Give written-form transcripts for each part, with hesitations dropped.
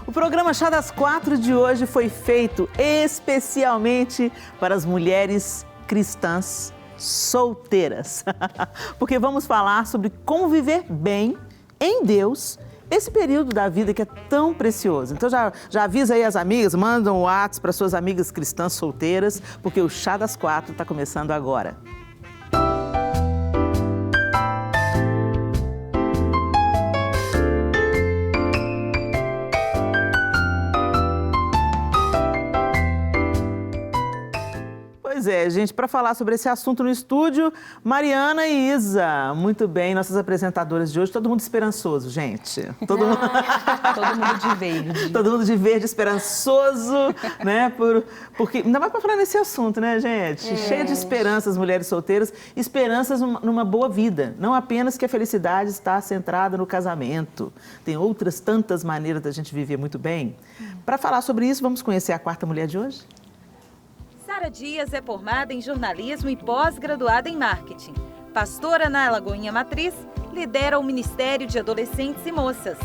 O programa Chá das Quatro de hoje foi feito especialmente para as mulheres cristãs solteiras. Porque vamos falar sobre como viver bem em Deus esse período da vida que é tão precioso. Então já avisa aí as amigas, manda um WhatsApp para suas amigas cristãs solteiras, porque o Chá das Quatro está começando agora. Pois é, gente, para falar sobre esse assunto no estúdio, Mariana e Isa. Muito bem, nossas apresentadoras de hoje, todo mundo esperançoso, gente. Todo mundo de verde. Todo mundo de verde, esperançoso, né? Porque ainda mais para falar nesse assunto, né, gente? Cheia de esperanças, mulheres solteiras, esperanças numa boa vida. Não apenas que a felicidade está centrada no casamento. Tem outras tantas maneiras da gente viver muito bem. Para falar sobre isso, vamos conhecer a quarta mulher de hoje? Sara Dias é formada em jornalismo e pós-graduada em marketing. Pastora na Lagoinha Matriz, lidera o Ministério de Adolescentes e Moças.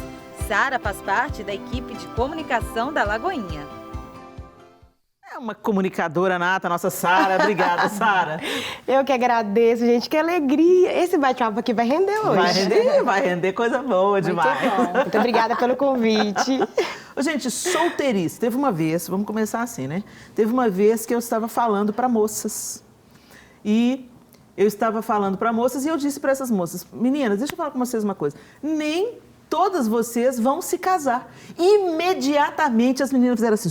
Sara faz parte da equipe de comunicação da Lagoinha. É uma comunicadora nata, nossa Sara. Obrigada, Sara. Eu que agradeço, gente. Que alegria. Esse bate-papo aqui vai render hoje. Vai render coisa boa demais. Muito obrigada pelo convite. Gente, solteirice. Teve uma vez, vamos começar assim, né? Teve uma vez que eu estava falando para moças. E eu estava falando para moças e eu disse para essas moças, meninas, deixa eu falar com vocês uma coisa. Nem todas vocês vão se casar. Imediatamente as meninas fizeram assim...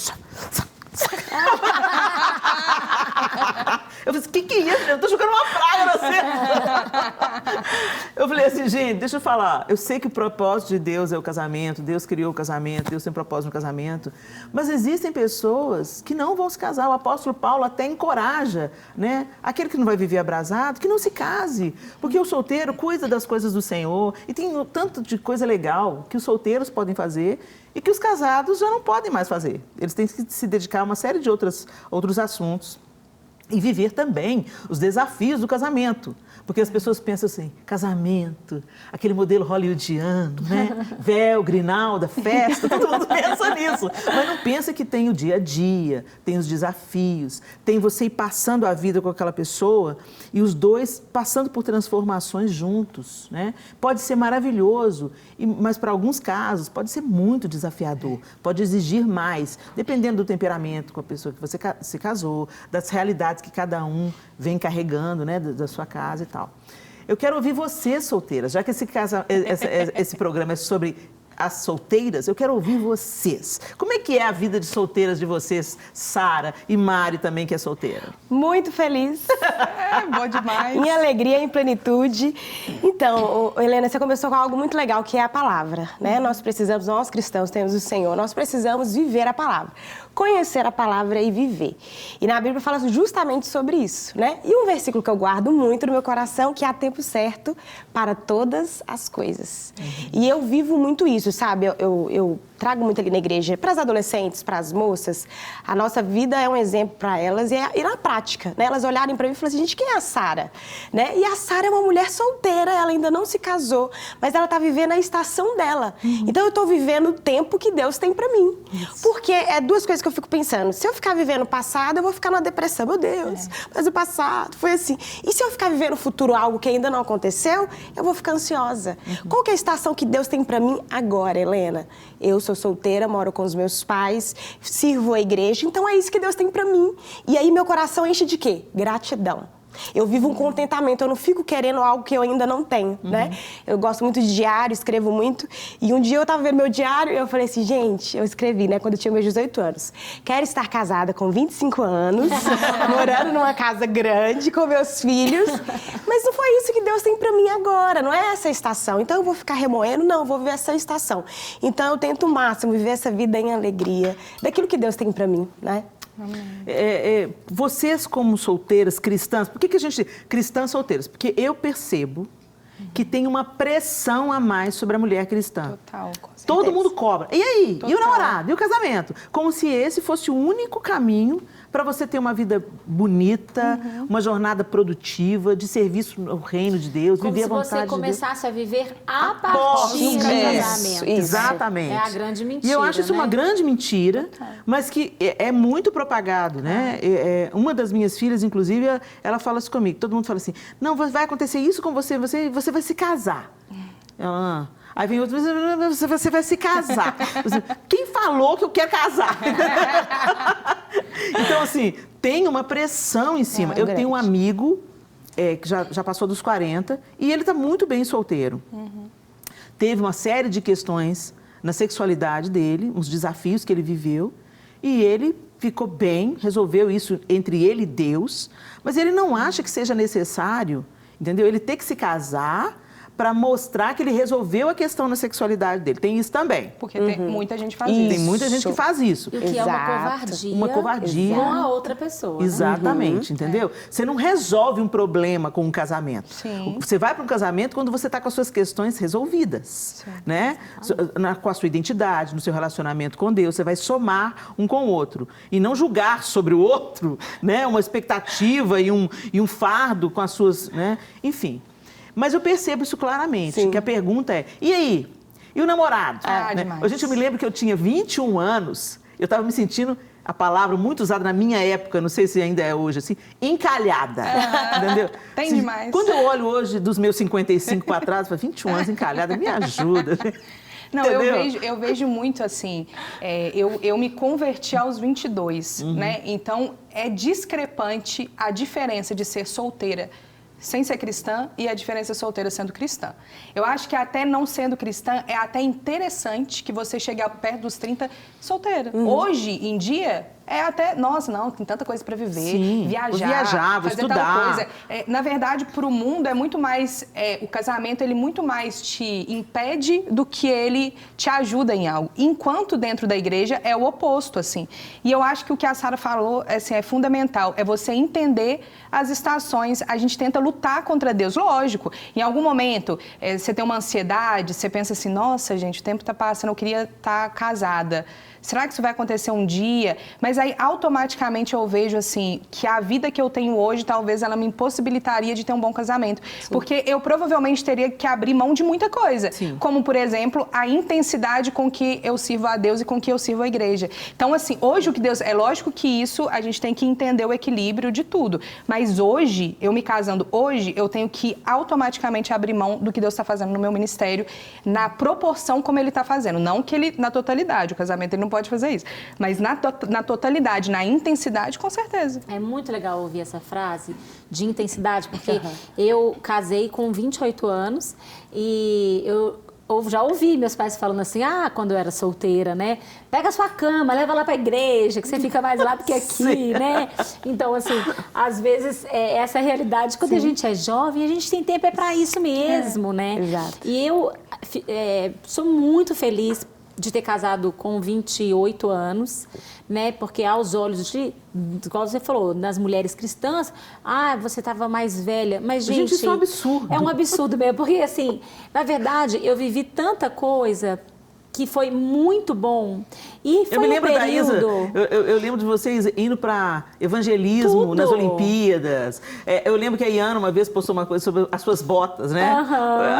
Eu falei, o que é isso? Eu tô jogando uma praga na cena. Eu falei assim, gente, deixa eu falar. Eu sei que o propósito de Deus é o casamento, Deus criou o casamento, Deus tem propósito no casamento. Mas existem pessoas que não vão se casar. O apóstolo Paulo até encoraja, né? Aquele que não vai viver abrasado, que não se case. Porque o solteiro cuida das coisas do Senhor. E tem tanto de coisa legal que os solteiros podem fazer e que os casados já não podem mais fazer. Eles têm que se dedicar a uma série de outros assuntos. E viver também os desafios do casamento. Porque as pessoas pensam assim, casamento, aquele modelo hollywoodiano, né? Véu, grinalda, festa, todo mundo pensa nisso. Mas não pensa que tem o dia a dia, tem os desafios, tem você ir passando a vida com aquela pessoa e os dois passando por transformações juntos, né? Pode ser maravilhoso, mas para alguns casos pode ser muito desafiador, pode exigir mais, dependendo do temperamento com a pessoa que você se casou, das realidades que cada um vem carregando, né, da sua casa e tal. Eu quero ouvir vocês, solteiras, já que esse programa é sobre as solteiras, eu quero ouvir vocês. Como é que é a vida de solteiras de vocês, Sara e Mari também, que é solteira? Muito feliz. Bom demais. Em alegria, em plenitude. Então, Helena, você começou com algo muito legal, que é a palavra, né? Nós cristãos temos o Senhor, nós precisamos viver a palavra. Conhecer a palavra e viver. E na Bíblia fala justamente sobre isso, né? E um versículo que eu guardo muito no meu coração, que há tempo certo para todas as coisas. E eu vivo muito isso, sabe? Eu trago muito ali na igreja, para as adolescentes, para as moças, a nossa vida é um exemplo para elas e na prática, né? Elas olharem para mim e falam assim, gente, quem é a Sara? Né? E a Sara é uma mulher solteira, ela ainda não se casou, mas ela está vivendo a estação dela. Então eu estou vivendo o tempo que Deus tem para mim. Porque é duas coisas que eu fico pensando. Se eu ficar vivendo o passado, eu vou ficar numa depressão. Meu Deus, mas o passado foi assim. E se eu ficar vivendo o futuro, algo que ainda não aconteceu, eu vou ficar ansiosa. Qual que é a estação que Deus tem para mim agora, Helena? Eu sou solteira, moro com os meus pais, sirvo a igreja, então é isso que Deus tem para mim. E aí meu coração enche de quê? Gratidão. Eu vivo um contentamento, eu não fico querendo algo que eu ainda não tenho, né? Eu gosto muito de diário, escrevo muito. E um dia eu tava vendo meu diário e eu falei assim, gente, eu escrevi, né, quando eu tinha meus 18 anos. Quero estar casada com 25 anos, morando numa casa grande com meus filhos. Mas não foi isso que Deus tem pra mim agora, não é essa estação. Então eu vou ficar remoendo? Não, eu vou viver essa estação. Então eu tento o máximo viver essa vida em alegria, daquilo que Deus tem pra mim, né? Vocês como solteiras, cristãs, por que a gente... Cristãs solteiras? Porque eu percebo que tem uma pressão a mais sobre a mulher cristã. Total, com certeza. Todo mundo cobra. E aí? Total. E o namorado? E o casamento? Como se esse fosse o único caminho para você ter uma vida bonita, uma jornada produtiva, de serviço ao reino de Deus, Como viver se a vontade você de Deus. começasse a viver a Após partir do casamento. Exatamente. É a grande mentira, E eu acho isso né? uma grande mentira, mas que é muito propagado, né? Uma das minhas filhas, inclusive, ela fala isso comigo. Todo mundo fala assim, não, vai acontecer isso com você, você vai se casar. Ela... Aí vem outro, você vai se casar. Quem falou que eu quero casar? Então, assim, tem uma pressão em cima. Eu tenho um amigo que já passou dos 40 e ele está muito bem solteiro. Teve uma série de questões na sexualidade dele, uns desafios que ele viveu, e ele ficou bem, resolveu isso entre ele e Deus, mas ele não acha que seja necessário, entendeu? Ele ter que se casar para mostrar que ele resolveu a questão na sexualidade dele. Tem isso também. Porque tem muita gente faz isso. Tem muita gente que faz isso. E o que é uma covardia, Uma covardia. com a outra pessoa. Exatamente, entendeu? Você não resolve um problema com um casamento. Sim. Você vai para um casamento quando você está com as suas questões resolvidas, né? Com a sua identidade, no seu relacionamento com Deus, você vai somar um com o outro e não julgar sobre o outro, né? Uma expectativa e um fardo com as suas, né? Enfim. Mas eu percebo isso claramente, que a pergunta é, e aí? E o namorado? Né? Gente, eu me lembro que eu tinha 21 anos, eu estava me sentindo, a palavra muito usada na minha época, não sei se ainda é hoje, assim, encalhada, entendeu? Tem Assim, demais. Quando eu olho hoje dos meus 55 para trás, eu falo, 21 anos encalhada, me ajuda. Não, eu vejo muito assim, eu me converti aos 22, né? Então, é discrepante a diferença de ser solteira sem ser cristã e a diferença solteira sendo cristã. Eu acho que até não sendo cristã, é até interessante que você chegue perto dos 30 solteira. Hoje em dia, é até, nossa, não, tem tanta coisa para viver, viajar, fazer estudar. tal coisa. Na verdade, para o mundo é muito mais, o casamento ele muito mais te impede do que ele te ajuda em algo. Enquanto dentro da igreja é o oposto, assim. E eu acho que o que a Sara falou, assim, é fundamental, é você entender as estações. A gente tenta lutar contra Deus, lógico. Em algum momento, você tem uma ansiedade, você pensa assim, nossa, gente, o tempo está passando, eu queria estar casada. Será que isso vai acontecer um dia? Mas aí, automaticamente, eu vejo, assim, que a vida que eu tenho hoje, talvez ela me impossibilitaria de ter um bom casamento. Sim. Porque eu provavelmente teria que abrir mão de muita coisa. Sim. Como, por exemplo, a intensidade com que eu sirvo a Deus e com que eu sirvo a igreja. Então, assim, hoje o que Deus... É lógico que isso, a gente tem que entender o equilíbrio de tudo. Mas hoje, eu me casando hoje, eu tenho que automaticamente abrir mão do que Deus está fazendo no meu ministério, na proporção como Ele está fazendo. Não que Ele, na totalidade, o casamento Ele não pode fazer isso. Mas na totalidade, na intensidade, com certeza. É muito legal ouvir essa frase de intensidade, porque eu casei com 28 anos e eu já ouvi meus pais falando assim, quando eu era solteira, né? Pega a sua cama, leva lá pra igreja, que você fica mais lá do que aqui, né? Então, assim, às vezes, essa é a realidade. Quando a gente é jovem, a gente tem tempo pra isso mesmo, né? Exato. E eu sou muito feliz de ter casado com 28 anos, né? Porque aos olhos como você falou, nas mulheres cristãs, você estava mais velha. Mas, gente, isso é um absurdo. É um absurdo mesmo, porque, assim, na verdade, eu vivi tanta coisa que foi muito bom. E foi eu me lembro da Isa, eu lembro de vocês indo para evangelismo nas Olimpíadas. Eu lembro que a Iana uma vez postou uma coisa sobre as suas botas, né?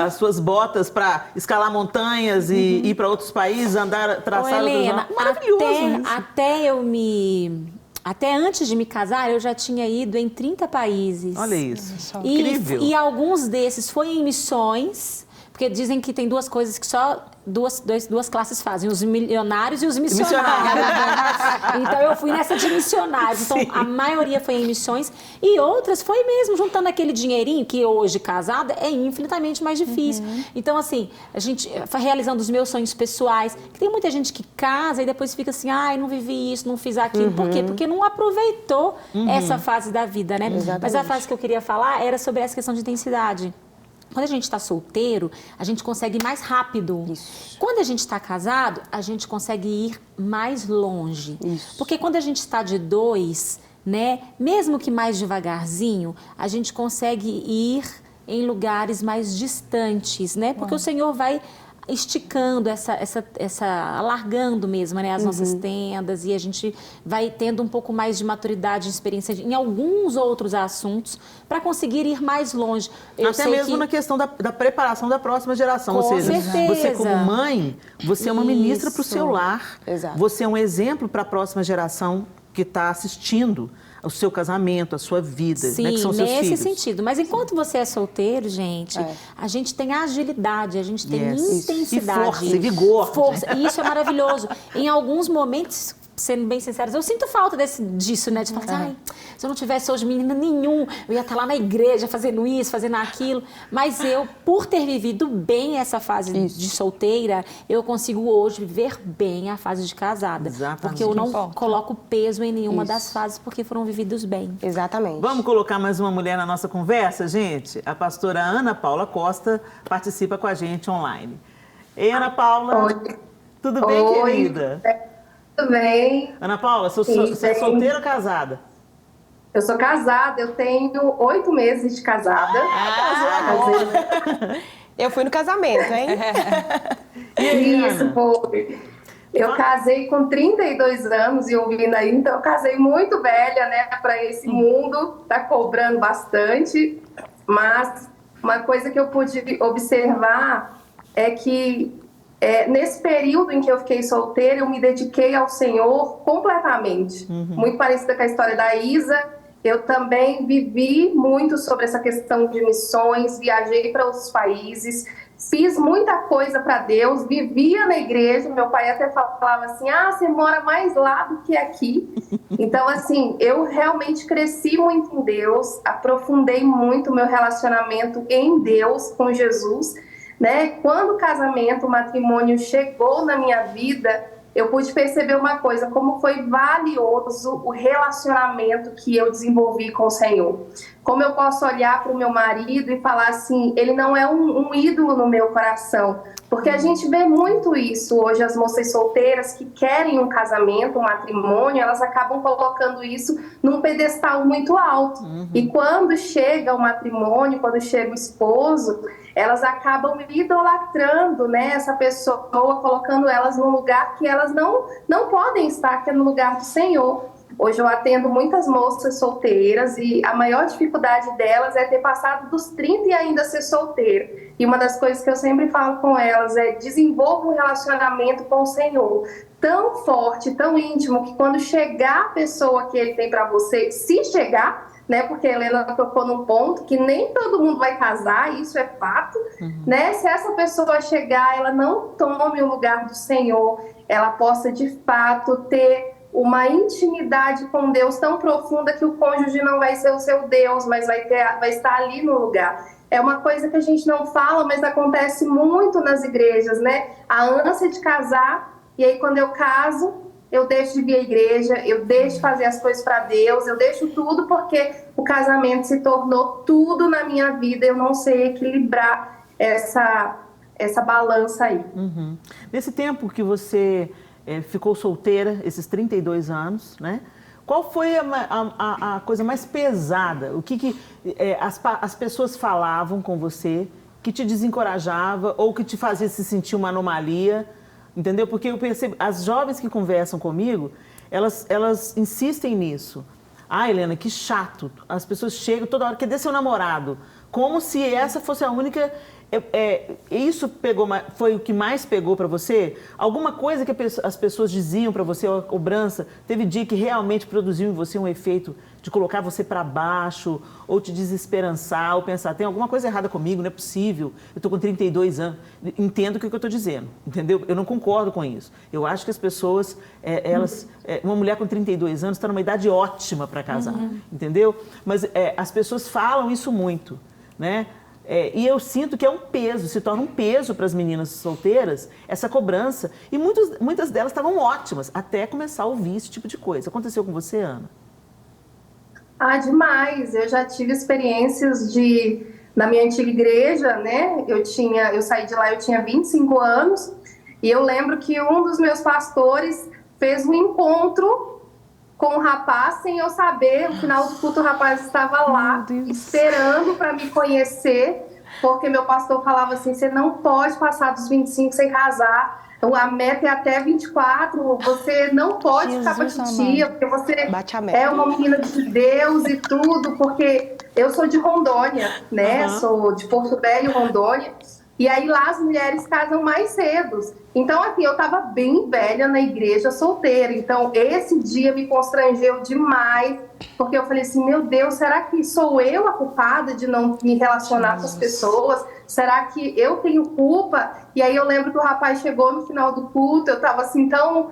As suas botas para escalar montanhas e ir para outros países, andar, traçar outros... Maravilhoso Até antes de me casar, eu já tinha ido em 30 países. Olha isso, incrível. E alguns desses foi em missões, porque dizem que tem duas coisas que só duas classes fazem, os milionários e os missionários. Então, eu fui nessa de missionários. Então, a maioria foi em missões e outras foi mesmo juntando aquele dinheirinho que hoje, casada, é infinitamente mais difícil. Então, assim, a gente foi realizando os meus sonhos pessoais. Tem muita gente que casa e depois fica assim, não vivi isso, não fiz aquilo. Por quê? Porque não aproveitou essa fase da vida, né? Exatamente. Mas a frase que eu queria falar era sobre essa questão de intensidade. Quando a gente está solteiro, a gente consegue ir mais rápido. Isso. Quando a gente está casado, a gente consegue ir mais longe. Isso. Porque quando a gente está de dois, né, mesmo que mais devagarzinho, a gente consegue ir em lugares mais distantes, né? Porque o Senhor vai esticando, alargando mesmo, né, as nossas tendas, e a gente vai tendo um pouco mais de maturidade, de experiência em alguns outros assuntos para conseguir ir mais longe. Até mesmo na questão da preparação da próxima geração. Com ou seja, certeza. Você como mãe, você é uma ministra para o Isso. seu lar. Exato. Você é um exemplo para a próxima geração que está assistindo o seu casamento, a sua vida, Sim, né, que são seus nesse filhos. sentido. Mas enquanto você é solteiro, gente, a gente tem agilidade, a gente tem intensidade. E força, e vigor. Força, e isso é maravilhoso. Em alguns momentos, sendo bem sinceros, eu sinto falta disso, né? De falar, ai, se eu não tivesse hoje menina nenhum, eu ia estar lá na igreja fazendo isso, fazendo aquilo. Mas eu, por ter vivido bem essa fase de solteira, eu consigo hoje viver bem a fase de casada. Exatamente. Porque eu não coloco peso em nenhuma das fases, porque foram vividos bem. Exatamente. Vamos colocar mais uma mulher na nossa conversa, gente? A pastora Ana Paula Costa participa com a gente online. Ei, Ana Paula. Oi. Tudo bem, Oi. querida? Tudo bem? Ana Paula, você é solteira ou casada? Eu sou casada, eu tenho 8 meses de casada. Eu fui no casamento, hein? E aí, Isso, Ana? foi. Eu casei com 32 anos e ouvindo aí, então eu casei muito velha, né, para esse mundo, tá cobrando bastante. Mas uma coisa que eu pude observar é que nesse período em que eu fiquei solteira, eu me dediquei ao Senhor completamente. Muito parecida com a história da Isa. Eu também vivi muito sobre essa questão de missões, viajei para outros países, fiz muita coisa para Deus, vivia na igreja. Meu pai até falava assim, você mora mais lá do que aqui. Então, assim, eu realmente cresci muito em Deus, aprofundei muito o meu relacionamento em Deus, com Jesus, né? Quando o casamento, o matrimônio chegou na minha vida, eu pude perceber uma coisa, como foi valioso o relacionamento que eu desenvolvi com o Senhor. Como eu posso olhar para o meu marido e falar assim, ele não é um ídolo no meu coração. Porque a gente vê muito isso hoje, as moças solteiras que querem um casamento, um matrimônio, elas acabam colocando isso num pedestal muito alto. E quando chega o matrimônio, quando chega o esposo, elas acabam idolatrando, né, essa pessoa, colocando elas num lugar que elas não podem estar, que é no lugar do Senhor. Hoje eu atendo muitas moças solteiras e a maior dificuldade delas é ter passado dos 30 e ainda ser solteira. E uma das coisas que eu sempre falo com elas é desenvolva um relacionamento com o Senhor tão forte, tão íntimo, que quando chegar a pessoa que Ele tem para você, se chegar, né, porque a Helena tocou num ponto que nem todo mundo vai casar, isso é fato, né? Se essa pessoa chegar, ela não tome o lugar do Senhor, ela possa de fato ter uma intimidade com Deus tão profunda que o cônjuge não vai ser o seu Deus, mas vai estar ali no lugar. É uma coisa que a gente não fala, mas acontece muito nas igrejas, né? A ânsia de casar, e aí quando eu caso, eu deixo de vir à igreja, eu deixo de fazer as coisas para Deus, eu deixo tudo porque o casamento se tornou tudo na minha vida, eu não sei equilibrar essa balança aí. Nesse tempo que você ficou solteira, esses 32 anos, né? Qual foi a coisa mais pesada? O que as pessoas falavam com você que te desencorajava ou que te fazia se sentir uma anomalia? Entendeu? Porque eu percebo, as jovens que conversam comigo, elas insistem nisso. Helena, que chato. As pessoas chegam toda hora, cadê seu namorado? Como se essa fosse a única... Isso foi o que mais pegou para você? Alguma coisa que as pessoas diziam para você, a cobrança, teve dia que realmente produziu em você um efeito de colocar você para baixo, ou te desesperançar, ou pensar, tem alguma coisa errada comigo, não é possível, eu estou com 32 anos. Entendo o que eu estou dizendo, entendeu? Eu não concordo com isso. Eu acho que as pessoas, uma mulher com 32 anos está numa idade ótima para casar, entendeu? Mas as pessoas falam isso muito, né? E eu sinto que é um peso, se torna um peso para as meninas solteiras, essa cobrança. E muitas delas estavam ótimas, até começar a ouvir esse tipo de coisa. Aconteceu com você, Ana? Demais. Eu já tive experiências na minha antiga igreja, né? Eu saí de lá, eu tinha 25 anos, e eu lembro que um dos meus pastores fez um encontro com o rapaz, sem eu saber. No final do culto, o rapaz estava lá esperando para me conhecer, porque meu pastor falava assim, você não pode passar dos 25 sem casar, a meta é até 24, você não pode ficar com a titia, porque você é uma menina de Deus e tudo, porque eu sou de Rondônia, né? Sou de Porto Velho, Rondônia. E aí lá as mulheres casam mais cedo. Então, assim, eu tava bem velha na igreja, solteira. Então, esse dia me constrangeu demais, porque eu falei assim, meu Deus, será que sou eu a culpada de não me relacionar com as pessoas? Será que eu tenho culpa? E aí eu lembro que o rapaz chegou no final do culto, eu tava assim tão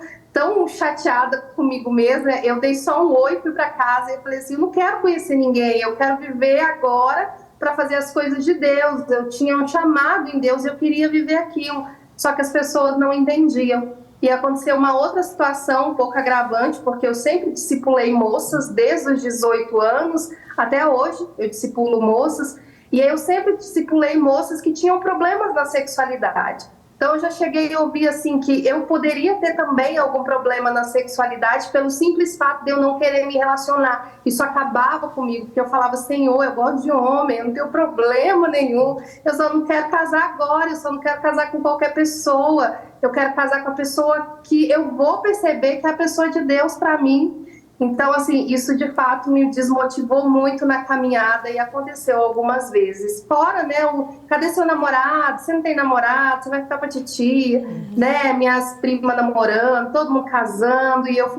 chateada comigo mesma, eu dei só um oi, fui pra casa e eu falei assim, eu não quero conhecer ninguém, eu quero viver agora para fazer as coisas de Deus. Eu tinha um chamado em Deus, eu queria viver aquilo, só que as pessoas não entendiam. E aconteceu uma outra situação um pouco agravante, porque eu sempre discipulei moças, desde os 18 anos até hoje, eu discipulo moças, e eu sempre discipulei moças que tinham problemas na sexualidade. Então, eu já cheguei a ouvir assim que eu poderia ter também algum problema na sexualidade pelo simples fato de eu não querer me relacionar. Isso acabava comigo, porque eu falava, Senhor, eu gosto de homem, eu não tenho problema nenhum, eu só não quero casar agora, eu só não quero casar com qualquer pessoa, eu quero casar com a pessoa que eu vou perceber que é a pessoa de Deus para mim. Então, assim, isso de fato me desmotivou muito na caminhada e aconteceu algumas vezes. Fora, né, cadê seu namorado? Você não tem namorado? Você vai ficar com a titia, né? Minhas primas namorando, todo mundo casando e eu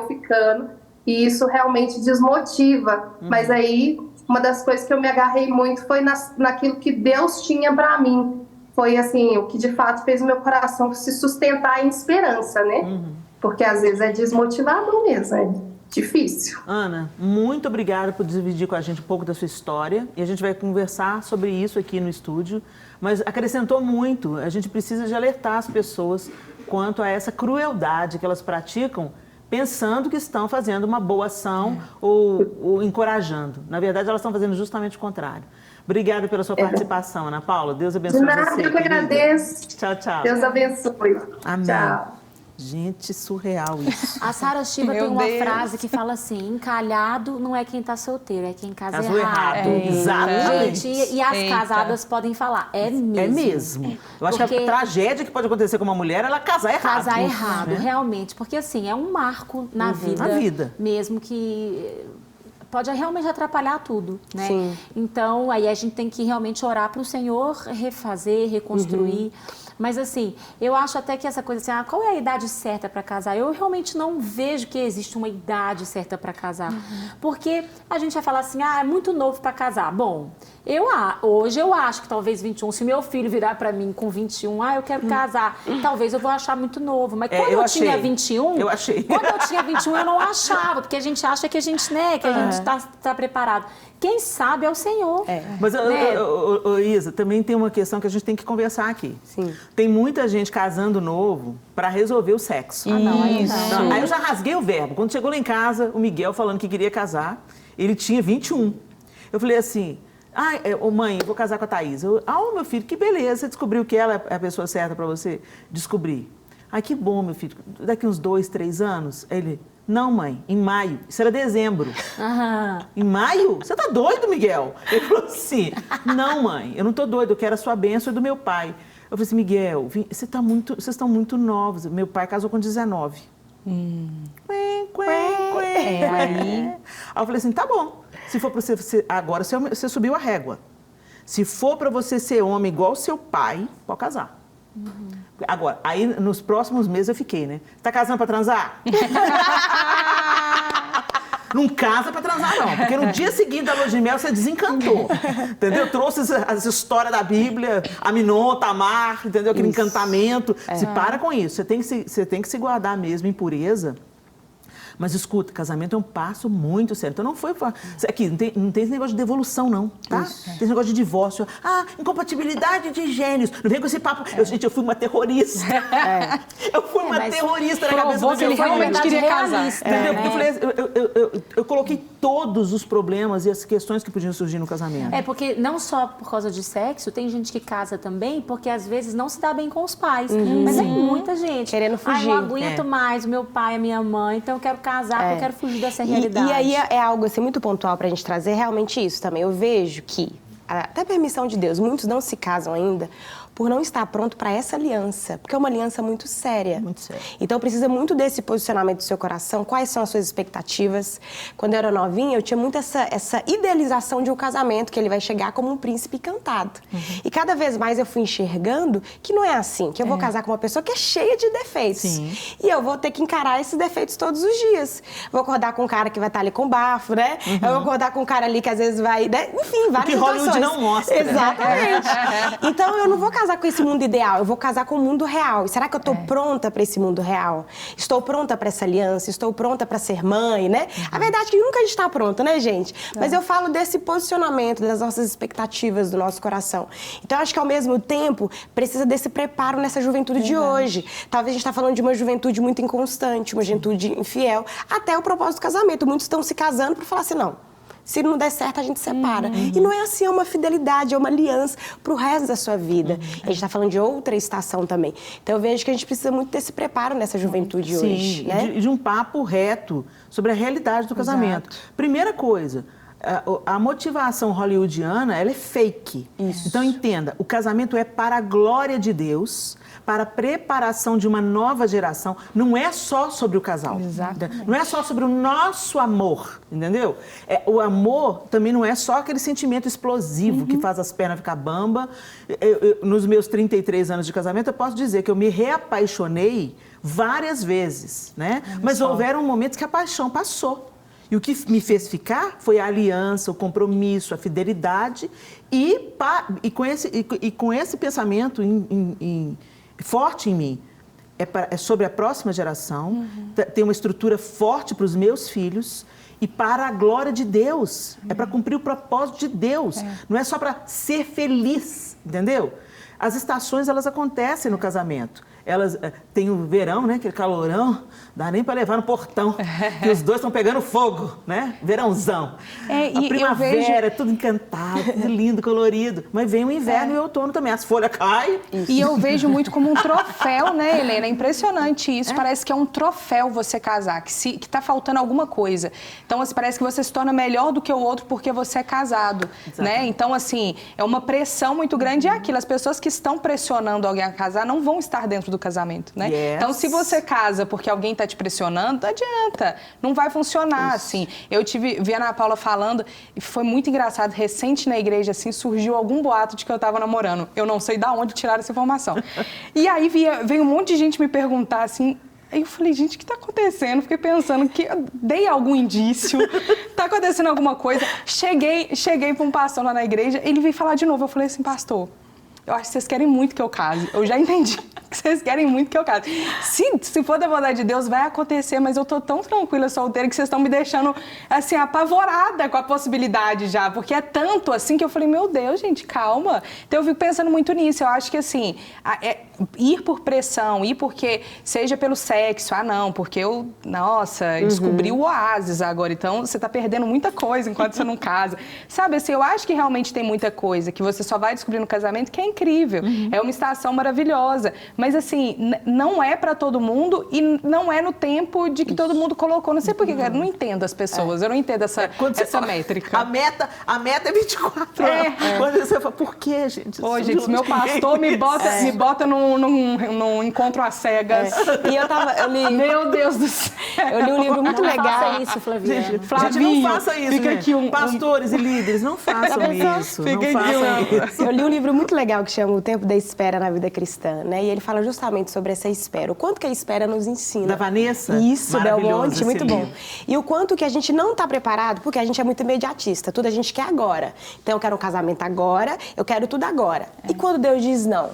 ficando. E isso realmente desmotiva. Mas aí, uma das coisas que eu me agarrei muito foi naquilo que Deus tinha para mim. Foi, assim, o que de fato fez o meu coração se sustentar em esperança, né? Porque às vezes é desmotivador mesmo, é difícil. Ana, muito obrigada por dividir com a gente um pouco da sua história. E a gente vai conversar sobre isso aqui no estúdio. Mas acrescentou muito. A gente precisa de alertar as pessoas quanto a essa crueldade que elas praticam, pensando que estão fazendo uma boa ação ou encorajando. Na verdade, elas estão fazendo justamente o contrário. Obrigada pela sua participação, Ana Paula. Deus abençoe você. De nada, eu que agradeço. Tchau, tchau. Deus abençoe. Amém. Tchau. Gente, surreal isso. A Sara Shiva tem uma frase que fala assim, encalhado não é quem tá solteiro, é quem casa Casou errado. Exatamente. Gente, e as casadas podem falar, é mesmo. É mesmo. Eu acho que a tragédia que pode acontecer com uma mulher é ela casar errado. Casar errado, realmente. Porque assim, é um marco na vida. Na vida. Mesmo que pode realmente atrapalhar tudo, né? Sim. Então, aí a gente tem que realmente orar para o Senhor refazer, reconstruir. Mas assim, eu acho até que essa coisa assim, qual é a idade certa para casar? Eu realmente não vejo que existe uma idade certa para casar. Porque a gente vai falar assim, é muito novo para casar. Bom, hoje eu acho que talvez 21, se meu filho virar para mim com 21, eu quero casar, talvez eu vou achar muito novo. Mas quando eu tinha 21, eu achei. Quando eu tinha 21 eu não achava, porque a gente acha que a gente, né, que a gente tá preparado. Quem sabe é o Senhor. Mas, Isa, também tem uma questão que a gente tem que conversar aqui. Sim. Tem muita gente casando novo para resolver o sexo. Aí eu já rasguei o verbo. Quando chegou lá em casa, o Miguel falando que queria casar, ele tinha 21. Eu falei assim, mãe, vou casar com a Thaís. Meu filho, que beleza, você descobriu que ela é a pessoa certa para você? Descobri. Que bom, meu filho, daqui uns 2, 3 anos, ele... Não, mãe, em maio. Isso era dezembro. Em maio? Você tá doido, Miguel? Ele falou assim, não, mãe, eu não tô doido, eu quero a sua bênção e do meu pai. Eu falei assim, Miguel, vocês estão muito novos. Meu pai casou com 19. Aí eu falei assim, tá bom. Se for para você, agora você subiu a régua. Se for para você ser homem igual seu pai, pode casar. Agora, aí nos próximos meses eu fiquei, né? Você tá casando pra transar? Não casa pra transar, não. Porque no dia seguinte da lua de mel você desencantou. Entendeu? Trouxe essa história da Bíblia, Aminon, Tamar, entendeu? Aquele encantamento. Se para com isso. Você tem que se guardar mesmo em pureza. Mas escuta, casamento é um passo muito sério. Então não foi... Aqui, não tem esse negócio de devolução, não, tá? Tem esse negócio de divórcio. incompatibilidade de gênios. Não vem com esse papo. Eu fui uma terrorista. Eu fui uma terrorista na cabeça do meu filho. Ele realmente queria casar. Entendeu? Porque eu falei, eu coloquei todos os problemas e as questões que podiam surgir no casamento. Porque não só por causa de sexo, tem gente que casa também porque às vezes não se dá bem com os pais. Mas é muita gente. Querendo fugir. Eu não aguento mais o meu pai, a minha mãe, então eu quero casar, porque eu quero fugir dessa realidade. E aí é algo assim, muito pontual pra gente trazer realmente isso também. Eu vejo que até permissão de Deus, muitos não se casam ainda por não estar pronto para essa aliança, porque é uma aliança muito séria. Muito séria. Então precisa muito desse posicionamento do seu coração, quais são as suas expectativas. Quando eu era novinha, eu tinha muito essa idealização de um casamento, que ele vai chegar como um príncipe encantado. E cada vez mais eu fui enxergando que não é assim, que eu vou casar com uma pessoa que é cheia de defeitos. Sim. E eu vou ter que encarar esses defeitos todos os dias. Vou acordar com um cara que vai estar ali com bafo, né? Eu vou acordar com um cara ali que às vezes vai, né? Enfim, várias situações. Hollywood não mostra. Exatamente. Então eu não vou casar com esse mundo ideal, eu vou casar com o mundo real. E será que eu estou pronta para esse mundo real? Estou pronta para essa aliança? Estou pronta para ser mãe, né? A verdade é que nunca a gente está pronta, né, gente? Mas eu falo desse posicionamento, das nossas expectativas do nosso coração. Então eu acho que ao mesmo tempo precisa desse preparo nessa juventude de hoje. Talvez a gente está falando de uma juventude muito inconstante, uma juventude infiel, até o propósito do casamento. Muitos estão se casando para falar assim, não. Se não der certo, a gente separa. E não é assim, é uma fidelidade, é uma aliança para o resto da sua vida. A gente está falando de outra estação também. Então, eu vejo que a gente precisa muito desse preparo nessa juventude hoje. Sim, né? de um papo reto sobre a realidade do casamento. Primeira coisa, a motivação hollywoodiana, ela é fake. Isso. Então, entenda, o casamento é para a glória de Deus, para a preparação de uma nova geração. Não é só sobre o casal. Exatamente. Não é só sobre o nosso amor, entendeu? O amor também não é só aquele sentimento explosivo que faz as pernas ficar bamba. Nos meus 33 anos de casamento, eu posso dizer que eu me reapaixonei várias vezes, né? Mas houveram momentos que a paixão passou. E o que me fez ficar foi a aliança, o compromisso, a fidelidade e com esse pensamento forte em mim. É sobre a próxima geração, tem uma estrutura forte para os meus filhos e para a glória de Deus. É para cumprir o propósito de Deus. Não é só para ser feliz, entendeu? As estações, elas acontecem no casamento. Elas tem o verão, né? Aquele calorão, dá nem para levar no portão, que os dois estão pegando fogo, né? Verãozão. A primavera, é tudo encantado, tudo lindo, colorido. Mas vem o inverno e o outono também, as folhas caem. E eu vejo muito como um troféu, né, Helena? É impressionante isso. Parece que é um troféu você casar, que tá faltando alguma coisa. Então, assim, parece que você se torna melhor do que o outro porque você é casado, né? Então, assim, é uma pressão muito grande. E é aquilo, as pessoas que estão pressionando alguém a casar não vão estar dentro do casamento, né? Então, se você casa porque alguém tá te pressionando, não adianta, não vai funcionar, assim. Eu vi a Ana Paula falando e foi muito engraçado, recente na igreja, assim, surgiu algum boato de que eu tava namorando. Eu não sei de onde tiraram essa informação. E aí veio um monte de gente me perguntar, assim, aí eu falei, gente, o que tá acontecendo? Fiquei pensando que eu dei algum indício, tá acontecendo alguma coisa. Cheguei para um pastor lá na igreja, ele veio falar de novo, eu falei assim, pastor, eu acho que vocês querem muito que eu case. Eu já entendi que vocês querem muito que eu case. Se for da vontade de Deus, vai acontecer, mas eu tô tão tranquila, solteira, que vocês estão me deixando, assim, apavorada com a possibilidade já. Porque é tanto, assim, que eu falei, meu Deus, gente, calma. Então, eu fico pensando muito nisso. Eu acho que, assim, ir por pressão, ir porque seja pelo sexo, não, porque eu descobri o oásis agora. Então, você tá perdendo muita coisa enquanto você não casa. Sabe, assim, eu acho que realmente tem muita coisa que você só vai descobrir no casamento que é incrível. É uma estação maravilhosa. Mas, assim, não é para todo mundo e não é no tempo de que todo mundo colocou. Não sei por que, eu não entendo as pessoas. Eu não entendo essa métrica. A meta é 24 horas. Quando você fala, por quê, gente? Ô, gente, se meu pastor me bota num encontro às cegas. E eu li... Meu Deus do céu. Eu li um livro muito legal. Não faça isso, Flaviana. Gente, não faça isso, fica gente. aqui Pastores e líderes, não façam isso. Não façam isso. Eu li um livro muito legal que chama O Tempo da Espera na Vida Cristã, né? E ele fala justamente sobre essa espera. O quanto que a espera nos ensina. Da Vanessa? Isso, Belmonte, muito bom. livro. E o quanto que a gente não está preparado, porque a gente é muito imediatista. Tudo a gente quer agora. Então, eu quero um casamento agora, eu quero tudo agora. E quando Deus diz não?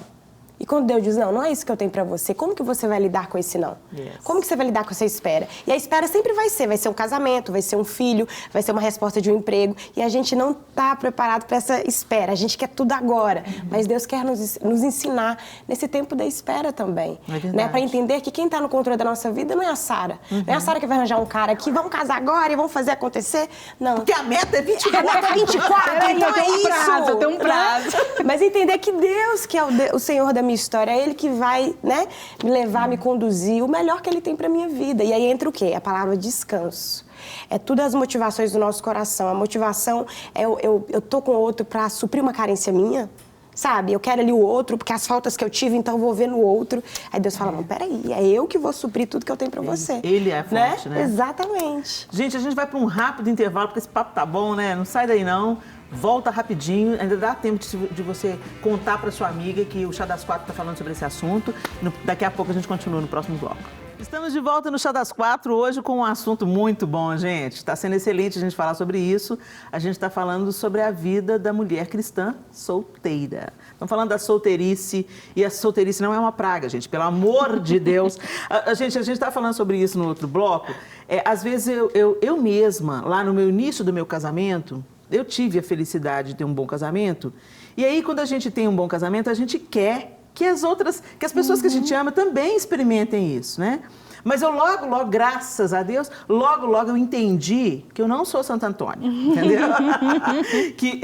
E quando Deus diz, não é isso que eu tenho pra você, como que você vai lidar com esse não? Como que você vai lidar com essa espera? E a espera sempre vai ser um casamento, vai ser um filho, vai ser uma resposta de um emprego. E a gente não tá preparado para essa espera, a gente quer tudo agora. Mas Deus quer nos ensinar nesse tempo da espera também. Né? Para entender que quem tá no controle da nossa vida não é a Sara. Não é a Sara que vai arranjar um cara aqui, vamos casar agora e vamos fazer acontecer. Não. Porque a meta é 24. A meta é 24, então é isso. Eu tenho um prazo. Mas entender que Deus que é o Senhor da minha história, é Ele que vai, né, me levar, me conduzir, o melhor que Ele tem para minha vida. E aí entra o quê? A palavra descanso. É tudo as motivações do nosso coração. A motivação é eu tô com o outro para suprir uma carência minha, sabe? Eu quero ali o outro, porque as faltas que eu tive, então eu vou ver no outro. Aí Deus fala, não, peraí, é eu que vou suprir tudo que eu tenho para você. Ele é a fonte, né? Exatamente. Gente, a gente vai para um rápido intervalo, porque esse papo tá bom, né? Não sai daí, não. Volta rapidinho, ainda dá tempo de você contar para sua amiga que o Chá das Quatro está falando sobre esse assunto. Daqui a pouco a gente continua no próximo bloco. Estamos de volta no Chá das Quatro, hoje com um assunto muito bom, gente. Está sendo excelente a gente falar sobre isso. A gente está falando sobre a vida da mulher cristã solteira. Estamos falando da solteirice, e a solteirice não é uma praga, gente, pelo amor de Deus. A gente está falando sobre isso no outro bloco. Às vezes eu mesma, lá no meu início do meu casamento, eu tive a felicidade de ter um bom casamento. E aí, quando a gente tem um bom casamento, a gente quer que as pessoas que a gente ama também experimentem isso, né? Mas eu logo, graças a Deus, logo eu entendi que eu não sou Santo Antônio, entendeu? Que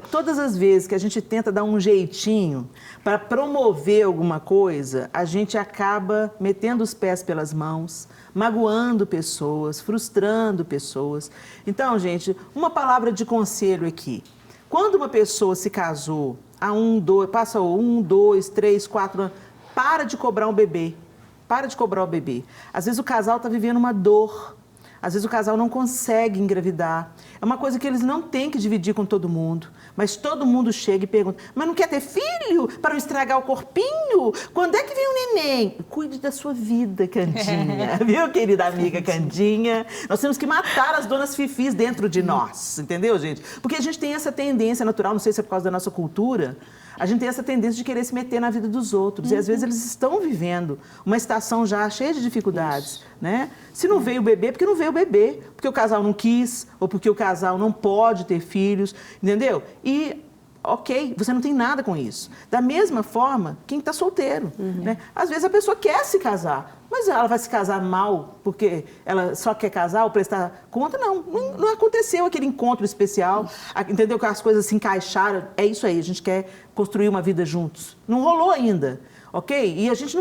todas as vezes que a gente tenta dar um jeitinho para promover alguma coisa, a gente acaba metendo os pés pelas mãos, magoando pessoas, frustrando pessoas. Então, gente, uma palavra de conselho aqui. Quando uma pessoa se casou, passa 1, 2, 3, 4 anos, para de cobrar um bebê. Para de cobrar o bebê. Às vezes o casal está vivendo uma dor. Às vezes o casal não consegue engravidar. É uma coisa que eles não têm que dividir com todo mundo. Mas todo mundo chega e pergunta, mas não quer ter filho para não estragar o corpinho? Quando é que vem o neném? Cuide da sua vida, Candinha. Viu, querida amiga Candinha? Nós temos que matar as donas fifis dentro de nós, entendeu, gente? Porque a gente tem essa tendência natural, não sei se é por causa da nossa cultura, a gente tem essa tendência de querer se meter na vida dos outros. E às vezes eles estão vivendo uma estação já cheia de dificuldades, né? Se não veio o bebê, porque não veio o bebê. Porque o casal não quis, ou porque o casal não pode ter filhos, entendeu? E, ok, você não tem nada com isso. Da mesma forma, quem está solteiro, né? Às vezes a pessoa quer se casar, mas ela vai se casar mal porque ela só quer casar ou prestar conta? Não aconteceu aquele encontro especial, entendeu? Que as coisas se encaixaram. É isso aí, a gente quer construir uma vida juntos. Não rolou ainda, ok? E a gente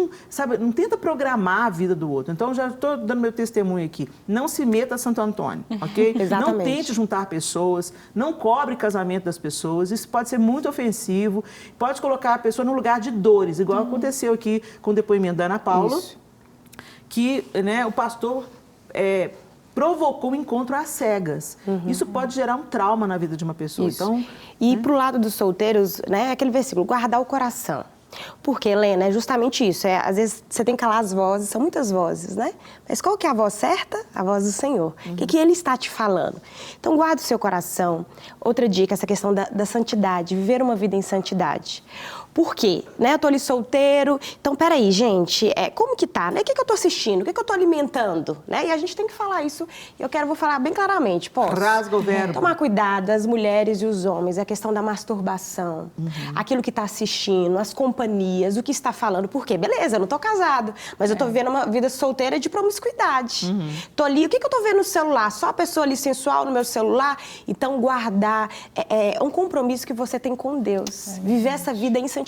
não tenta programar a vida do outro. Então, já estou dando meu testemunho aqui. Não se meta a Santo Antônio, ok? Exatamente. Não tente juntar pessoas, não cobre casamento das pessoas. Isso pode ser muito ofensivo, pode colocar a pessoa no lugar de dores, igual aconteceu aqui com o depoimento da Ana Paula. Isso. Que, né, o pastor provocou o encontro às cegas. Isso pode gerar um trauma na vida de uma pessoa. Isso. Então, e pro lado dos solteiros, né, aquele versículo, guardar o coração. Porque, Helena, é justamente isso. Às vezes você tem que calar as vozes, são muitas vozes, né? Mas qual que é a voz certa? A voz do Senhor. O que Ele está te falando? Então, guarda o seu coração. Outra dica, essa questão da santidade, viver uma vida em santidade. Por quê? Né? Eu tô ali solteiro. Então, peraí, gente, como que tá? Né? O que eu tô assistindo? O que eu tô alimentando? Né? E a gente tem que falar isso. E vou falar bem claramente. Posso? Rasga o verbo. Tomar cuidado, as mulheres e os homens, a questão da masturbação, aquilo que tá assistindo, as companhias, o que está falando. Por quê? Beleza, eu não tô casado, mas eu tô vivendo uma vida solteira de promiscuidade. Tô ali, o que eu tô vendo no celular? Só a pessoa ali sensual no meu celular? Então, guardar é um compromisso que você tem com Deus. Viver essa vida em santidade.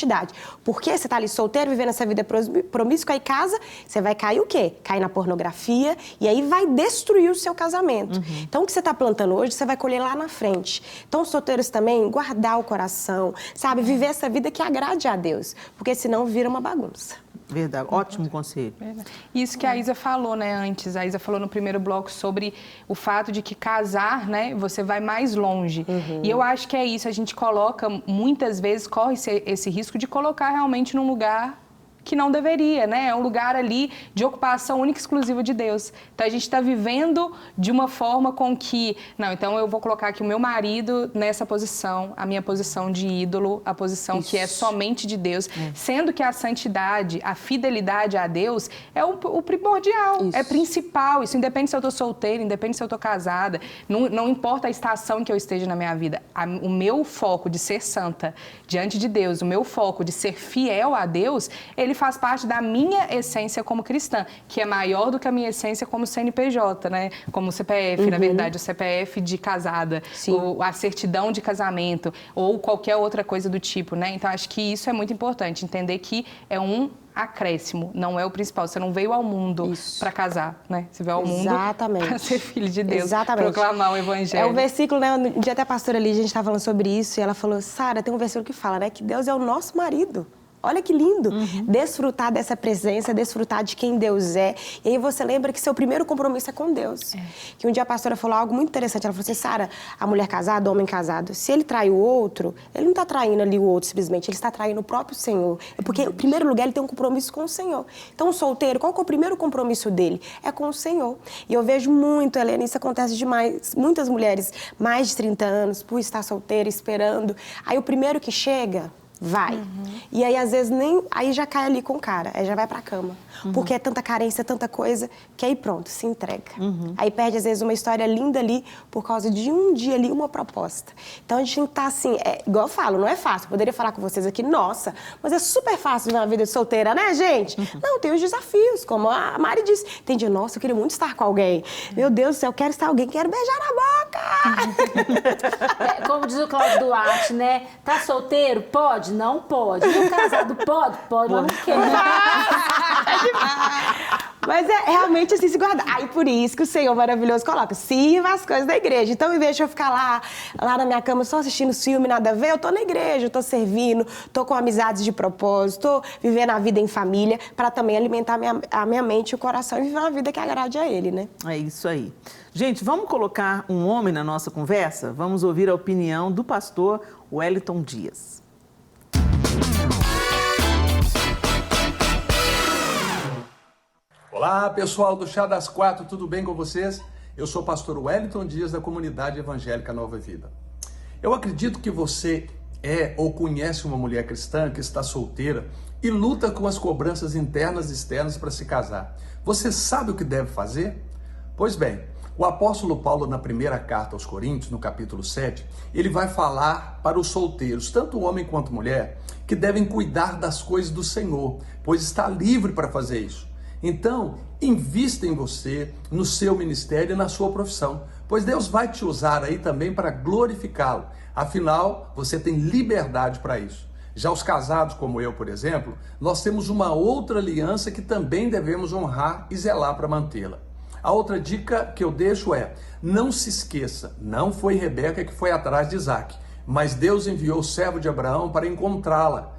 Porque você tá ali solteiro, vivendo essa vida promíscua, aí casa, você vai cair o quê? Cair na pornografia e aí vai destruir o seu casamento. Então, o que você tá plantando hoje, você vai colher lá na frente. Então, os solteiros também, guardar o coração, sabe? Viver essa vida que agrade a Deus, porque senão vira uma bagunça. Verdade, ótimo conselho. Verdade. Isso que a Isa falou, né, antes. A Isa falou no primeiro bloco sobre o fato de que casar, né, você vai mais longe. E eu acho que é isso, a gente coloca, muitas vezes, corre esse risco de colocar realmente num lugar que não deveria, né? É um lugar ali de ocupação única e exclusiva de Deus. Então, a gente está vivendo de uma forma com que... Não, então eu vou colocar aqui o meu marido nessa posição, a minha posição de ídolo, a posição que é somente de Deus, sendo que a santidade, a fidelidade a Deus é o primordial, é principal. Isso independe se eu estou solteira, independe se eu estou casada, não importa a estação que eu esteja na minha vida. O meu foco de ser santa diante de Deus, o meu foco de ser fiel a Deus, ele faz parte da minha essência como cristã, que é maior do que a minha essência como CNPJ, né? Como CPF, na verdade, o CPF de casada, a certidão de casamento, ou qualquer outra coisa do tipo, né? Então, acho que isso é muito importante, entender que é um acréscimo, não é o principal. Você não veio ao mundo para casar, né? Você veio ao mundo para ser filho de Deus, proclamar o evangelho. É o versículo, né? Um dia até a pastora ali, a gente estava falando sobre isso, e ela falou, Sara, tem um versículo que fala, né? Que Deus é o nosso marido. Olha que lindo, desfrutar dessa presença, desfrutar de quem Deus é. E aí você lembra que seu primeiro compromisso é com Deus. Que um dia a pastora falou algo muito interessante. Ela falou assim, Sara, a mulher casada, o homem casado, se ele trai o outro, ele não está traindo ali o outro simplesmente, ele está traindo o próprio Senhor. É porque, em primeiro lugar, ele tem um compromisso com o Senhor. Então, o solteiro, qual que é o primeiro compromisso dele? É com o Senhor. E eu vejo muito, Helena, isso acontece demais. Muitas mulheres, mais de 30 anos, por estar solteira, esperando. Aí o primeiro que chega... vai. E aí, às vezes, aí já cai ali com o cara, aí já vai pra cama. Porque é tanta carência, tanta coisa, que aí pronto, se entrega. Aí perde, às vezes, uma história linda ali por causa de um dia ali, uma proposta. Então, a gente tem que estar assim, igual eu falo, não é fácil. Eu poderia falar com vocês aqui, nossa, mas é super fácil viver uma vida de solteira, né, gente? Não, tem os desafios, como a Mari disse. Tem dia, nossa, eu queria muito estar com alguém. Meu Deus do céu, eu quero estar com alguém, quero beijar na boca! Como diz o Cláudio Duarte, né? Tá solteiro? Pode? Não pode. E casado? Pode? Pode, mas não quer. Mas é realmente assim, se guardar. Aí por isso que o Senhor maravilhoso coloca, sirva as coisas da igreja. Então, em vez de eu ficar lá na minha cama só assistindo filme, nada a ver, eu tô na igreja, eu tô servindo, tô com amizades de propósito, tô vivendo a vida em família, para também alimentar a minha mente e o coração e viver uma vida que agrade a Ele, né? É isso aí. Gente, vamos colocar um homem na nossa conversa? Vamos ouvir a opinião do pastor Wellington Dias. Olá, pessoal do Chá das Quatro, tudo bem com vocês? Eu sou o pastor Wellington Dias, da Comunidade Evangélica Nova Vida. Eu acredito que você é ou conhece uma mulher cristã que está solteira e luta com as cobranças internas e externas para se casar. Você sabe o que deve fazer? Pois bem, o apóstolo Paulo, na primeira carta aos Coríntios, no capítulo 7, ele vai falar para os solteiros, tanto homem quanto mulher, que devem cuidar das coisas do Senhor, pois está livre para fazer isso. Então, invista em você, no seu ministério e na sua profissão, pois Deus vai te usar aí também para glorificá-lo. Afinal, você tem liberdade para isso. Já os casados, como eu, por exemplo, nós temos uma outra aliança que também devemos honrar e zelar para mantê-la. A outra dica que eu deixo é, não se esqueça, não foi Rebeca que foi atrás de Isaac, mas Deus enviou o servo de Abraão para encontrá-la.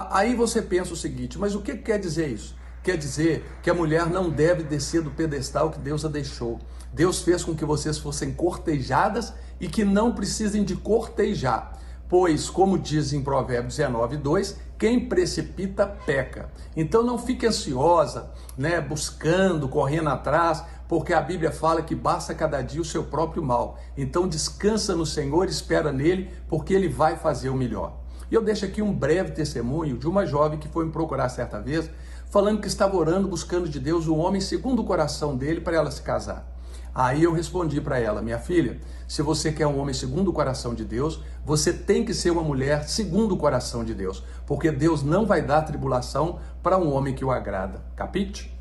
Aí você pensa o seguinte, mas o que quer dizer isso? Quer dizer que a mulher não deve descer do pedestal que Deus a deixou. Deus fez com que vocês fossem cortejadas e que não precisem de cortejar. Pois, como diz em Provérbios 19:2, quem precipita peca. Então não fique ansiosa, né, buscando, correndo atrás, porque a Bíblia fala que basta cada dia o seu próprio mal. Então descansa no Senhor, espera nele, porque ele vai fazer o melhor. E eu deixo aqui um breve testemunho de uma jovem que foi me procurar certa vez, falando que estava orando, buscando de Deus um homem segundo o coração dele para ela se casar. Aí eu respondi para ela, minha filha, se você quer um homem segundo o coração de Deus, você tem que ser uma mulher segundo o coração de Deus, porque Deus não vai dar tribulação para um homem que o agrada. Capite?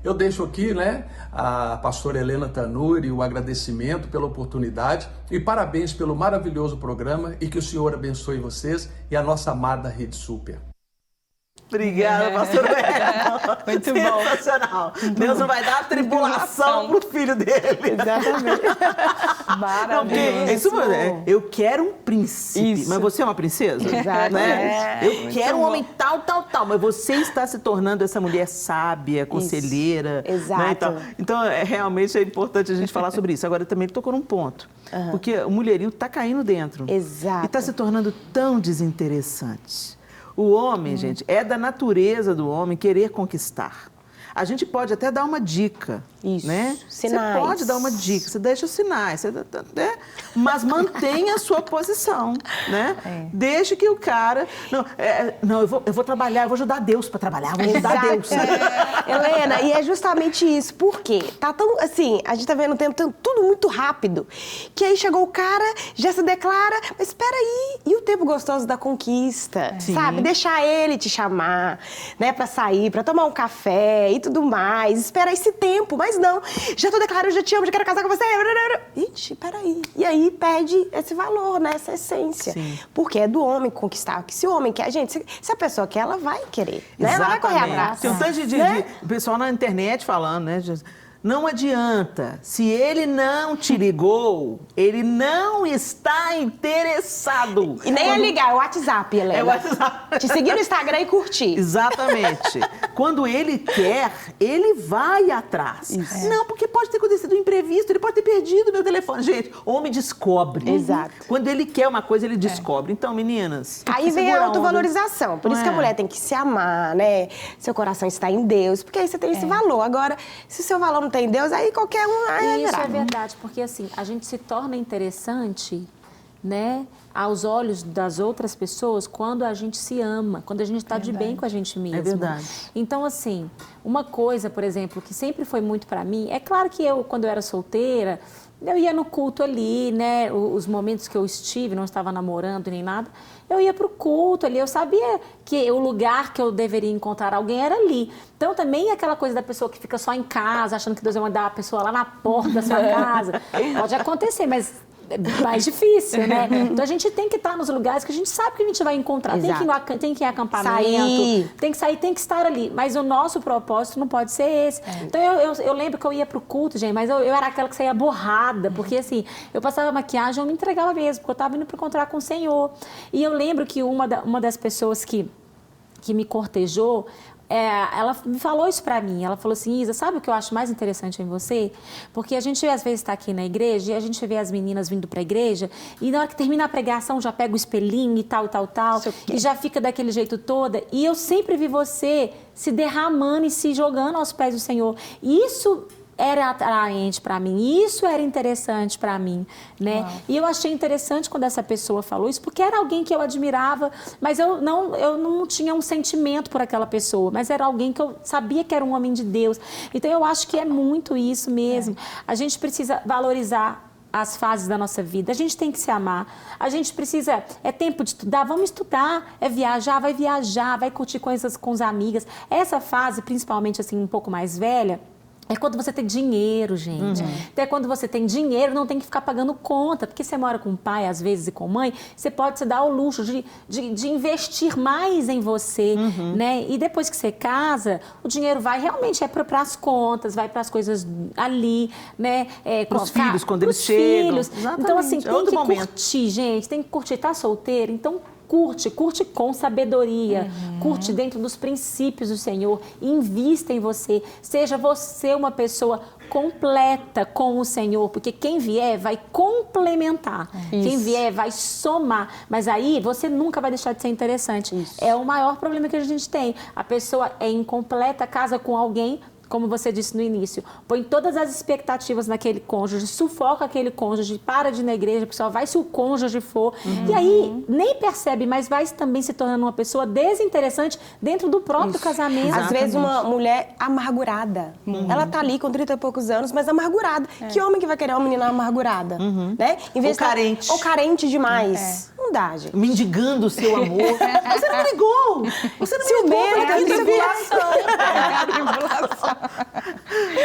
Eu deixo aqui, né, a pastora Helena Tanuri, o agradecimento pela oportunidade e parabéns pelo maravilhoso programa e que o Senhor abençoe vocês e a nossa amada Rede Super. Obrigada, pastor Wellington. Muito bom. Sensacional. Deus não vai dar tribulação pro filho dele. Exatamente. Maravilhoso. Eu quero um príncipe, mas você é uma princesa? Exato. Né? Eu quero um homem tal, mas você está se tornando essa mulher sábia, conselheira. Exato. Né? Então, realmente é importante a gente falar sobre isso. Agora, também tocou num ponto, porque o mulherinho está caindo dentro. Exato. E está se tornando tão desinteressante. O homem, gente, é da natureza do homem querer conquistar. A gente pode até dar uma dica, Isso, né? sinais. Você pode dar uma dica, você deixa sinais, né? Mas mantenha a sua posição, né? Deixe que o cara... Não, eu vou trabalhar, eu vou ajudar Deus para trabalhar, vou ajudar Deus. Helena, e é justamente isso. Por quê? Tá tão, assim, a gente tá vendo o tempo tudo muito rápido, que aí chegou o cara, já se declara, mas espera aí, e o tempo gostoso da conquista, sabe? Deixar ele te chamar, né, pra sair, pra tomar um café e tudo mais, espera esse tempo, mas não, já tô declarando, já te amo, já quero casar com você, ixi, peraí. E aí perde esse valor, né, essa essência. Sim. Porque é do homem conquistar, porque se o homem quer, gente, se a pessoa quer, ela vai querer, né? Ela vai correr atrás. Tem um tanto de pessoal na internet falando, né? Não adianta. Se ele não te ligou, ele não está interessado. E nem é ligar, é o WhatsApp, Helena. É o WhatsApp. Te seguir no Instagram e curtir. Exatamente. Quando ele quer, ele vai atrás. Isso. Não, porque pode ter acontecido um imprevisto, ele pode ter perdido meu telefone. Gente, homem descobre. Exato. Quando ele quer uma coisa, ele descobre. Então, meninas... Aí vem segura a onda. autovalorização. Por isso que a mulher tem que se amar, né? Seu coração está em Deus, porque aí você tem esse valor. Agora, se seu valor não tem Deus, aí qualquer um... Aí Isso é verdade, porque assim, a gente se torna interessante, né, aos olhos das outras pessoas quando a gente se ama, quando a gente está de bem com a gente mesmo. É verdade. Então, assim, uma coisa, por exemplo, que sempre foi muito para mim, é claro que eu, quando eu era solteira, eu ia no culto ali, né, os momentos que eu estive, não estava namorando nem nada, eu ia para o culto ali, eu sabia que o lugar que eu deveria encontrar alguém era ali. Então, também aquela coisa da pessoa que fica só em casa, achando que Deus vai mandar a pessoa lá na porta da sua casa, pode acontecer, mas é mais difícil, né? Então, a gente tem que estar nos lugares que a gente sabe que a gente vai encontrar. Tem que ir em acampamento, tem que sair, tem que estar ali. Mas o nosso propósito não pode ser esse. Então, eu lembro que eu ia pro culto, gente, mas eu era aquela que saía borrada, porque assim, eu passava maquiagem, eu me entregava mesmo, porque eu estava indo para encontrar com o Senhor. E eu lembro que uma das pessoas que me cortejou, ela me falou isso pra mim, ela falou assim, Isa, sabe o que eu acho mais interessante em você? Porque a gente às vezes está aqui na igreja e a gente vê as meninas vindo pra igreja e na hora que termina a pregação já pega o espelhinho e tal, e já fica daquele jeito toda, e eu sempre vi você se derramando e se jogando aos pés do Senhor. E isso era atraente para mim, isso era interessante para mim, né? Uau. E eu achei interessante quando essa pessoa falou isso, porque era alguém que eu admirava, mas eu não tinha um sentimento por aquela pessoa, mas era alguém que eu sabia que era um homem de Deus. Então eu acho que é muito isso mesmo. A gente precisa valorizar as fases da nossa vida, a gente tem que se amar, a gente precisa, é tempo de estudar, vamos estudar, é viajar, vai curtir coisas com as amigas. Essa fase, principalmente assim, um pouco mais velha, é quando você tem dinheiro, gente. Até quando você tem dinheiro, não tem que ficar pagando conta. Porque você mora com o pai, às vezes, e com mãe, você pode se dar o luxo de investir mais em você, né? E depois que você casa, o dinheiro vai realmente para as contas, vai para as coisas ali, né? Para os filhos, quando eles chegam. Exatamente. Então, assim, tem que curtir, gente. Tem que curtir. Tá solteiro? Então, curte com sabedoria, curte dentro dos princípios do Senhor, invista em você, seja você uma pessoa completa com o Senhor, porque quem vier vai complementar, quem vier vai somar, mas aí você nunca vai deixar de ser interessante. Isso. É o maior problema que a gente tem, a pessoa é incompleta, casa com alguém, como você disse no início, põe todas as expectativas naquele cônjuge, sufoca aquele cônjuge, para de ir na igreja, porque só vai se o cônjuge for. E aí, nem percebe, mas vai também se tornando uma pessoa desinteressante dentro do próprio casamento. Às vezes, uma mulher amargurada. Ela tá ali com 30 e poucos anos, mas amargurada. Que homem que vai querer uma menina amargurada? Né? Em vez ou carente. Ou carente demais. Não dá, gente. Mendigando o seu amor. Você não me ligou! Você não me ligou!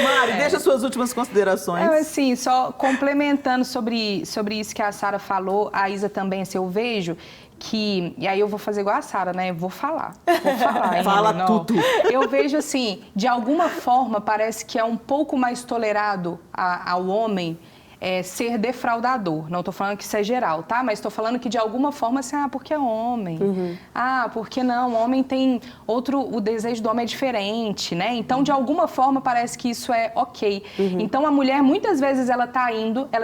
Mari, deixa suas últimas considerações. Assim, só complementando sobre isso que a Sara falou, a Isa também, assim, eu vejo que... E aí eu vou fazer igual a Sara, né? Vou falar. Fala tudo. Eu vejo, assim, de alguma forma, parece que é um pouco mais tolerado ao homem ser defraudador. Não estou falando que isso é geral, tá? Mas estou falando que de alguma forma, assim, porque é homem. Porque não? O homem tem o desejo do homem é diferente, né? Então, de alguma forma, parece que isso é ok. Então, a mulher, muitas vezes, ela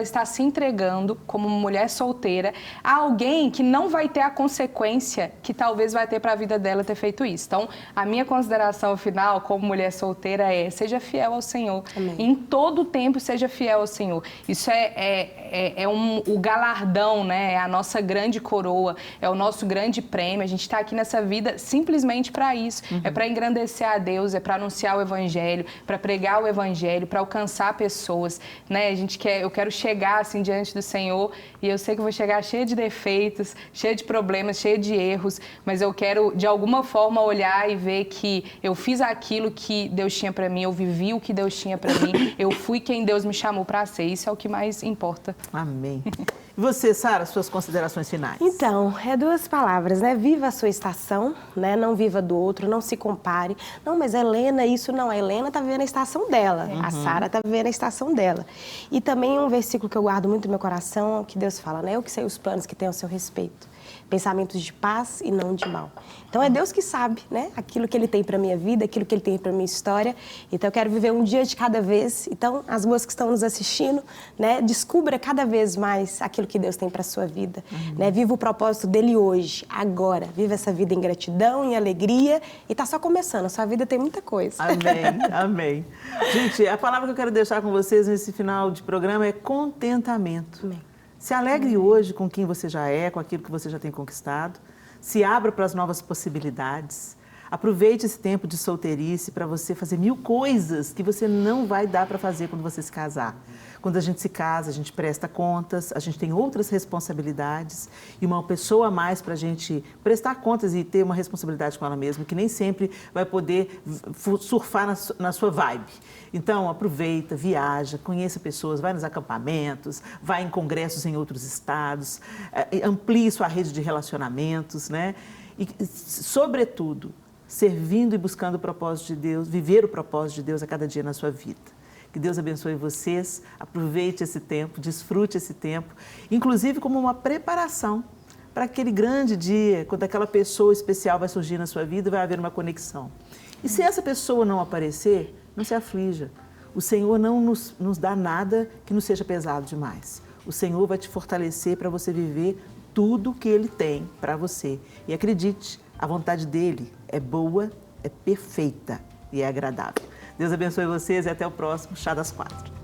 está se entregando como uma mulher solteira a alguém que não vai ter a consequência que talvez vai ter para a vida dela ter feito isso. Então, a minha consideração final como mulher solteira é: seja fiel ao Senhor. Amém. Em todo o tempo, seja fiel ao Senhor. Isso o galardão, né? É a nossa grande coroa, é o nosso grande prêmio. A gente está aqui nessa vida simplesmente para isso. É para engrandecer a Deus, é para anunciar o Evangelho, para pregar o Evangelho, para alcançar pessoas, né? Eu quero chegar assim diante do Senhor, e eu sei que eu vou chegar cheia de defeitos, cheia de problemas, cheia de erros, mas eu quero de alguma forma olhar e ver que eu fiz aquilo que Deus tinha para mim, eu vivi o que Deus tinha para mim, eu fui quem Deus me chamou para ser. Isso é o que mais importa. Amém. E você, Sara, suas considerações finais? Então, é 2 palavras, né? Viva a sua estação, né? Não viva do outro, não se compare. Não, mas a Helena, isso não. A Helena tá vivendo a estação dela. A Sara tá vivendo a estação dela. E também um versículo que eu guardo muito no meu coração, que Deus fala, né? Eu que sei os planos que tem ao seu respeito. Pensamentos de paz e não de mal. Então, é Deus que sabe, né? Aquilo que Ele tem para minha vida, aquilo que Ele tem para minha história. Então, eu quero viver um dia de cada vez. Então, as moças que estão nos assistindo, né? Descubra cada vez mais aquilo que Deus tem para sua vida. Né? Viva o propósito dEle hoje, agora. Viva essa vida em gratidão, em alegria. E tá só começando. A sua vida tem muita coisa. Amém, amém. Gente, a palavra que eu quero deixar com vocês nesse final de programa é contentamento. Amém. Se alegre hoje com quem você já é, com aquilo que você já tem conquistado. Se abra para as novas possibilidades. Aproveite esse tempo de solteirice para você fazer 1000 coisas que você não vai dar para fazer quando você se casar. Quando a gente se casa, a gente presta contas, a gente tem outras responsabilidades e uma pessoa a mais para a gente prestar contas e ter uma responsabilidade com ela mesma, que nem sempre vai poder surfar na sua vibe. Então, aproveita, viaja, conheça pessoas, vai nos acampamentos, vai em congressos em outros estados, amplie sua rede de relacionamentos, né? E, sobretudo, servindo e buscando o propósito de Deus, viver o propósito de Deus a cada dia na sua vida. Que Deus abençoe vocês, aproveite esse tempo, desfrute esse tempo, inclusive como uma preparação para aquele grande dia, quando aquela pessoa especial vai surgir na sua vida e vai haver uma conexão. E se essa pessoa não aparecer, não se aflija. O Senhor não nos dá nada que nos seja pesado demais. O Senhor vai te fortalecer para você viver tudo que Ele tem para você. E acredite, a vontade dEle é boa, é perfeita e é agradável. Deus abençoe vocês e até o próximo Chá das 4.